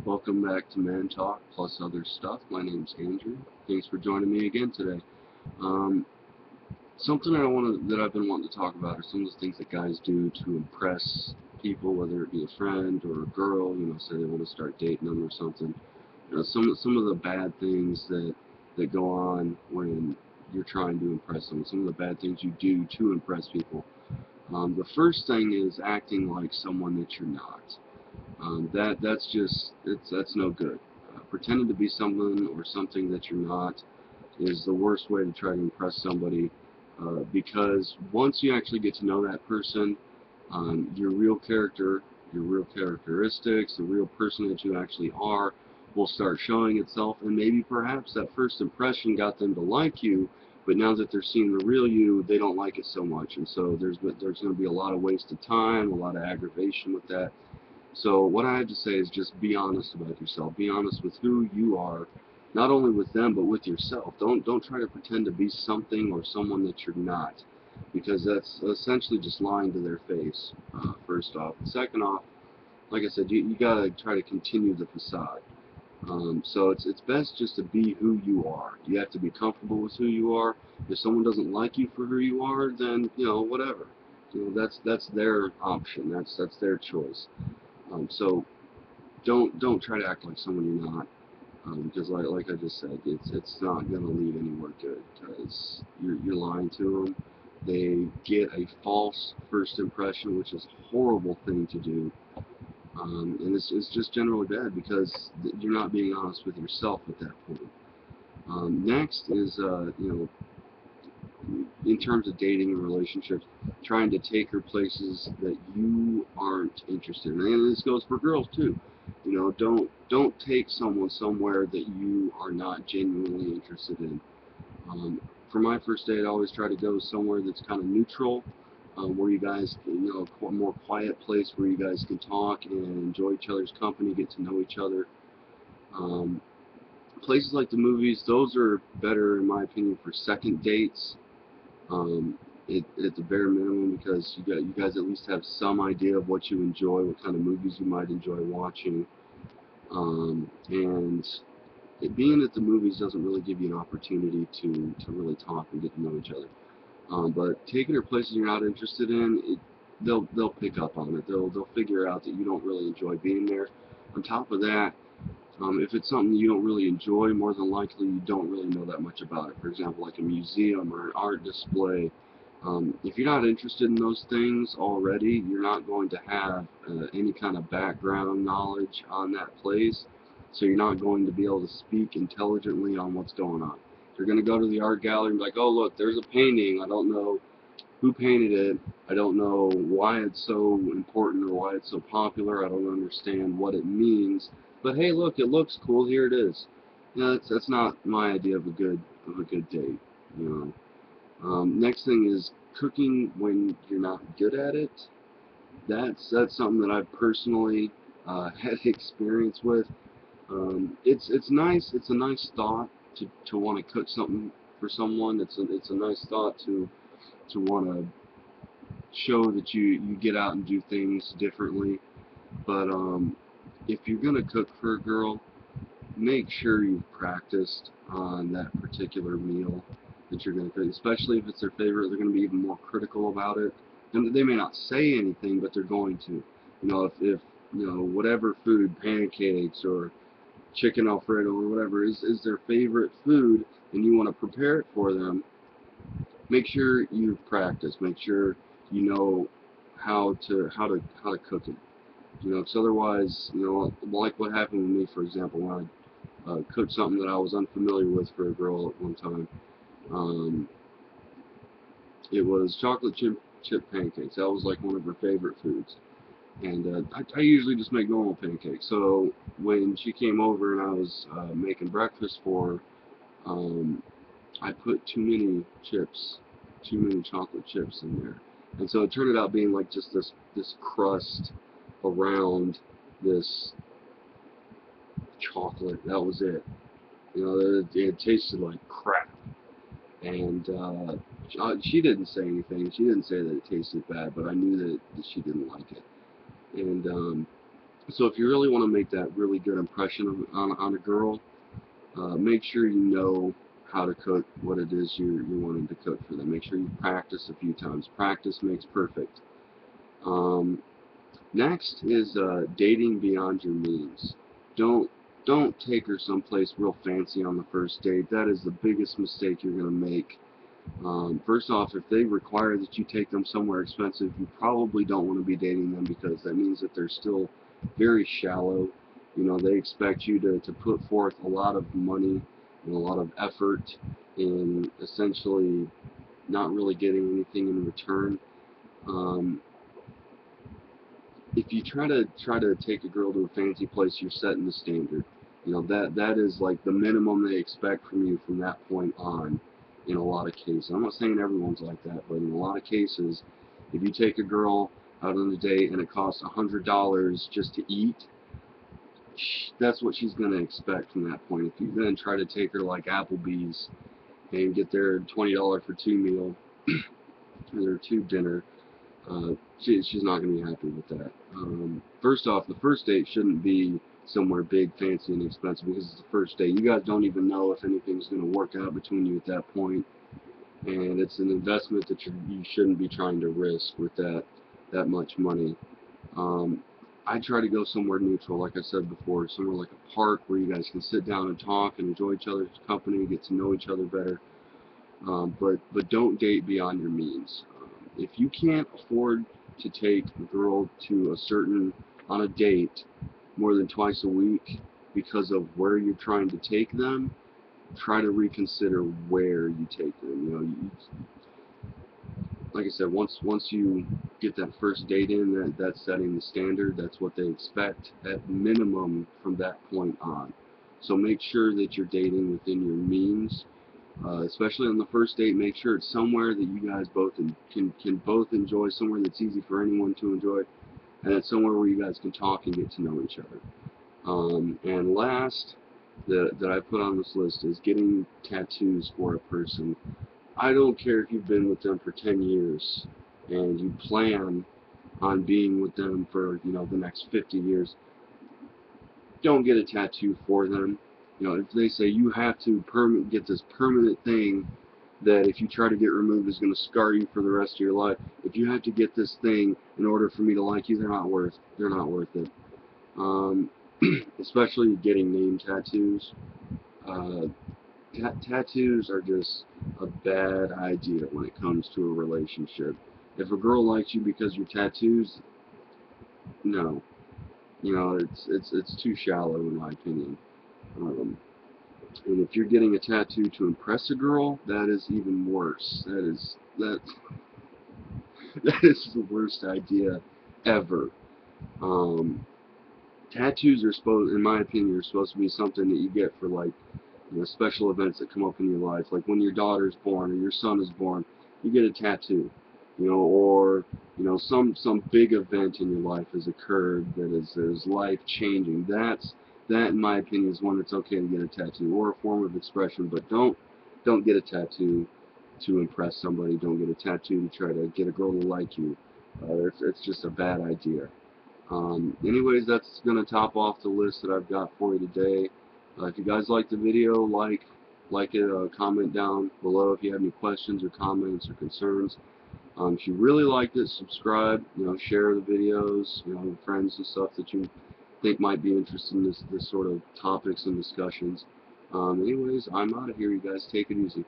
Welcome back to Man Talk plus other stuff. My name's Andrew. Thanks for joining me again today. Um, Something that I've been wanting to talk about are some of the things that guys do to impress people, whether it be a friend or a girl. Say they want to start dating them or something. Some of the bad things that go on when you're trying to impress them. Some of the bad things you do to impress people. The first thing is acting like someone that you're not. That's no good. Pretending to be someone or something that you're not is the worst way to try to impress somebody, because once you actually get to know that person, your real character, your real characteristics, the real person that you actually are will start showing itself, and maybe perhaps that first impression got them to like you, but now that they're seeing the real you, they don't like it so much, and so there's going to be a lot of wasted time, a lot of aggravation with that. So what I have to say is just be honest about yourself. Be honest with who you are, not only with them but with yourself. Don't try to pretend to be something or someone that you're not, because that's essentially just lying to their face. First off, and second off, like I said, you gotta try to continue the facade. So it's best just to be who you are. You have to be comfortable with who you are. If someone doesn't like you for who you are, then whatever. That's their option. That's their choice. So don't try to act like someone you're not, because like I just said, it's not gonna lead anywhere good, because you're lying to them. They get a false first impression, which is a horrible thing to do, and it's just generally bad because you're not being honest with yourself at that point. Next is in terms of dating and relationships, trying to take her places that you aren't interested in. And this goes for girls too. Don't take someone somewhere that you are not genuinely interested in. Um, for my first date, I always try to go somewhere that's kind of neutral, where you guys, a more quiet place where you guys can talk and enjoy each other's company, get to know each other. Um, Places like the movies, those are better in my opinion for second dates, um, at the bare minimum, because you guys at least have some idea of what you enjoy, what kind of movies you might enjoy watching, and being at the movies doesn't really give you an opportunity to really talk and get to know each other. But taking her places you're not interested in, they'll pick up on it. They'll figure out that you don't really enjoy being there. On top of that, if it's something you don't really enjoy, more than likely you don't really know that much about it. For example, like a museum or an art display. If you're not interested in those things already, you're not going to have any kind of background knowledge on that place, so you're not going to be able to speak intelligently on what's going on. You're going to go to the art gallery and be like, oh, look, there's a painting. I don't know who painted it. I don't know why it's so important or why it's so popular. I don't understand what it means. But hey, look, it looks cool. Here it is. That's not my idea of a good date. You Next thing is cooking when you're not good at it. That's something that I've personally had experience with. It's nice. It's a nice thought to want to cook something for someone. It's a nice thought to want to show that you get out and do things differently. But if you're gonna cook for a girl, make sure you've practiced on that particular meal that you're gonna cook. Especially if it's their favorite, they're gonna be even more critical about it. And they may not say anything, but they're going to. If whatever food, pancakes or chicken alfredo or whatever is their favorite food, and you want to prepare it for them, make sure you practice. Make sure you know how to cook it. Because otherwise, like what happened with me, for example, when I cooked something that I was unfamiliar with for a girl at one time. Um, it was chocolate chip pancakes. That was like one of her favorite foods. And I usually just make normal pancakes. So when she came over and I was making breakfast for her, I put too many chips, too many chocolate chips in there, and so it turned out being like just this crust around this chocolate. That was it. It tasted like crap, and she didn't say anything. She didn't say that it tasted bad, but I knew that she didn't like it, and So if you really want to make that really good impression on a girl, make sure you know how to cook what it is you're wanting to cook for them. Make sure you practice a few times. Practice makes perfect. Um, Next is dating beyond your means. Don't don't take her someplace real fancy on the first date. That is the biggest mistake you're going to make. First off, if they require that you take them somewhere expensive, you probably don't want to be dating them, because that means that they're still very shallow. You know, they expect you to put forth a lot of money and a lot of effort in essentially not really getting anything in return. Um, if you try to take a girl to a fancy place, you're setting the standard. You know, that is like the minimum they expect from you from that point on. In a lot of cases, I'm not saying everyone's like that, but in a lot of cases, if you take a girl out on a date and it costs $100 just to eat, that's what she's going to expect from that point. If you then try to take her like Applebee's and get their $20 for two meal or two dinner, she's not going to be happy with that. First off, the first date shouldn't be somewhere big, fancy, and expensive, because it's the first date. You guys don't even know if anything's going to work out between you at that point, and it's an investment that you shouldn't be trying to risk with that much money. Um, I try to go somewhere neutral, like I said before, somewhere like a park where you guys can sit down and talk and enjoy each other's company, get to know each other better. But don't date beyond your means. If you can't afford to take a girl to a certain on a date more than twice a week because of where you're trying to take them, try to reconsider where you take them. You know, like I said, once you get that first date in, that's setting the standard. That's what they expect at minimum from that point on. So make sure that you're dating within your means. Especially on the first date, make sure it's somewhere that you guys both can both enjoy, somewhere that's easy for anyone to enjoy, and it's somewhere where you guys can talk and get to know each other. And last, that I put on this list is getting tattoos for a person. I don't care if you've been with them for 10 years and you plan on being with them for, the next 50 years. Don't get a tattoo for them. You know, if they say you have to get this permanent thing that if you try to get removed is going to scar you for the rest of your life. If you have to get this thing in order for me to like you, they're not worth it. Um, Especially getting name tattoos. Uh, Tattoos are just a bad idea when it comes to a relationship. If a girl likes you because you're tattoos, no. You know, it's too shallow in my opinion. Um, and if you're getting a tattoo to impress a girl, that is even worse. That is the worst idea ever. Um, Tattoos are supposed, in my opinion, are supposed to be something that you get for like, special events that come up in your life, like when your daughter's born or your son is born, you get a tattoo, or some big event in your life has occurred that is life changing. That in my opinion is when it's okay to get a tattoo or a form of expression. But don't get a tattoo to impress somebody. Don't get a tattoo to try to get a girl to like you. It's just a bad idea. Anyways, that's going to top off the list that I've got for you today. If you guys like the video, like it, comment down below if you have any questions or comments or concerns. If you really liked it, subscribe, share the videos, with friends and stuff that you think might be interested in this sort of topics and discussions. Anyways, I'm out of here. You guys take it easy.